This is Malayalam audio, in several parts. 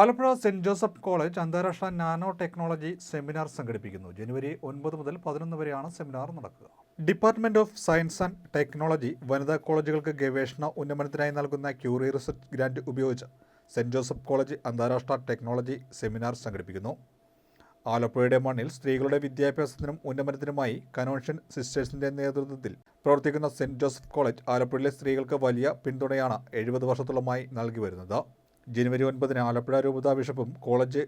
ആലപ്പുഴ സെന്റ് ജോസഫ് കോളേജ് അന്താരാഷ്ട്ര നാനോ ടെക്നോളജി സെമിനാർ സംഘടിപ്പിക്കുന്നു. ജനുവരി 9 മുതൽ 11 വരെയാണ് സെമിനാർ നടക്കുക. Department of science and technology വനിതാ കോളേജുകൾക്ക് ഗവേഷണ ഉന്നമനത്തിനായി നൽകുന്ന ക്യൂറി റിസർച്ച് ഗ്രാന്റ് ഉപയോഗിച്ച് സെന്റ് ജോസഫ് കോളേജ് അന്താരാഷ്ട്ര ടെക്നോളജി സെമിനാർ സംഘടിപ്പിക്കുന്നു. ആലപ്പുഴയുടെ മണ്ണിൽ സ്ത്രീകളുടെ വിദ്യാഭ്യാസത്തിനും ഉന്നമനത്തിനുമായി കൺവെൻഷൻ സിസ്റ്റേഴ്സിന്റെ നേതൃത്വത്തിൽ പ്രവർത്തിക്കുന്ന സെന്റ് ജോസഫ് കോളേജ് ആലപ്പുഴയിലെ സ്ത്രീകൾക്ക് വലിയ പിന്തുണയാണ് 70 വർഷത്തോളമായി നൽകി വരുന്നത്. ജനുവരി 9 ആലപ്പുഴ രൂപതാ ബിഷപ്പും കോളേജ്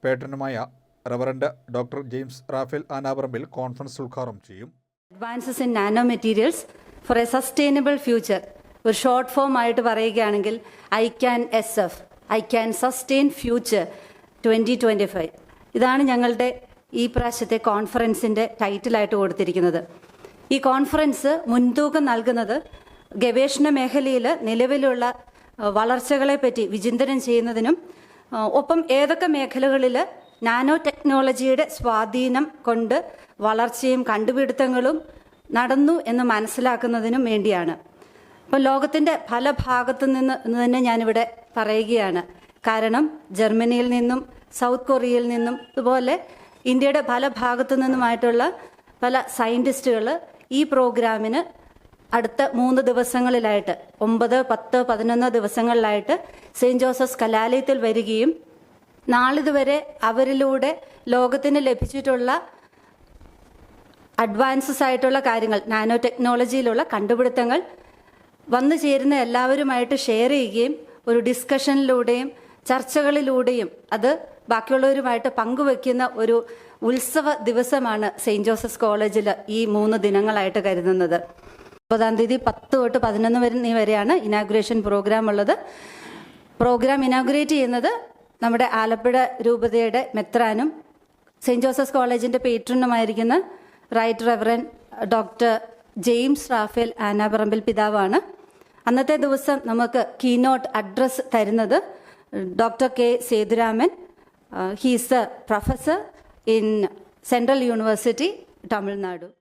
പേട്രനുമായ reverend doctor James Raphael Anaparambil conference ഉദ്ഘാടനം ചെയ്യും. Advances in nano materials for a sustainable future ഒരു ഷോർട്ട് ഫോം ആയിട്ട് പറയുകയാണെങ്കിൽ ഐ ക്യാൻ സസ്റ്റെയിൻ ഫ്യൂച്ചർ 2025. ഇതാണ് ഞങ്ങളുടെ ഈ പ്രാവശ്യത്തെ കോൺഫറൻസിൻ്റെ ടൈറ്റിലായിട്ട് കൊടുത്തിരിക്കുന്നത്. ഈ കോൺഫറൻസ് മുൻതൂക്കം നൽകുന്നത് ഗവേഷണ മേഖലയിൽ നിലവിലുള്ള വളർച്ചകളെപ്പറ്റി വിചിന്തനം ചെയ്യുന്നതിനും ഒപ്പം ഏതൊക്കെ മേഖലകളിൽ നാനോ ടെക്നോളജിയുടെ സ്വാധീനം കൊണ്ട് വളർച്ചയും കണ്ടുപിടുത്തങ്ങളും നടന്നു എന്ന് മനസ്സിലാക്കുന്നതിനും വേണ്ടിയാണ്. അപ്പോൾ ലോകത്തിൻ്റെ പല ഭാഗത്തു നിന്ന് തന്നെ ഞാനിവിടെ പറയുകയാണ്. കാരണം ജർമ്മനിയിൽ നിന്നും സൗത്ത് കൊറിയയിൽ നിന്നും അതുപോലെ ഇന്ത്യയുടെ പല ഭാഗത്തു നിന്നുമായിട്ടുള്ള പല സയൻറ്റിസ്റ്റുകൾ ഈ പ്രോഗ്രാമിന് അടുത്ത 3 ദിവസങ്ങളിലായിട്ട് 9, 10, 11 ദിവസങ്ങളിലായിട്ട് സെയിൻറ്റ് ജോസഫ്സ് കലാലയത്തിൽ വരികയും നാളിതുവരെ അവരിലൂടെ ലോകത്തിന് ലഭിച്ചിട്ടുള്ള അഡ്വാൻസസ് ആയിട്ടുള്ള കാര്യങ്ങൾ, നാനോ ടെക്നോളജിയിലുള്ള കണ്ടുപിടുത്തങ്ങൾ വന്നു ചേരുന്ന എല്ലാവരുമായിട്ട് ഷെയർ ചെയ്യുകയും ഒരു ഡിസ്കഷനിലൂടെയും ചർച്ചകളിലൂടെയും അത് ബാക്കിയുള്ളവരുമായിട്ട് പങ്കുവെക്കുന്ന ഒരു ഉത്സവ ദിവസമാണ് സെയിൻറ്റ് ജോസഫ്സ് കോളേജിൽ ഈ 3 ദിനങ്ങളായിട്ട് കരുതുന്നത്. 9-ാം തീയതി 10 തൊട്ട് 11 വരെയാണ് ഇനാഗുറേഷൻ പ്രോഗ്രാം ഉള്ളത്. പ്രോഗ്രാം ഇനാഗുറേറ്റ് ചെയ്യുന്നത് നമ്മുടെ ആലപ്പുഴ രൂപതയുടെ മെത്രാനും സെയിൻറ്റ് ജോസഫ്സ് കോളേജിൻ്റെ പേട്രനുമായിരിക്കുന്ന right reverend doctor James Raphael Anaparambil പിതാവാണ്. അന്നത്തെ ദിവസം നമുക്ക് കീനോട്ട് അഡ്രസ് തരുന്നത് doctor K Sethuraman. He's a professor in central university, Tamil Nadu.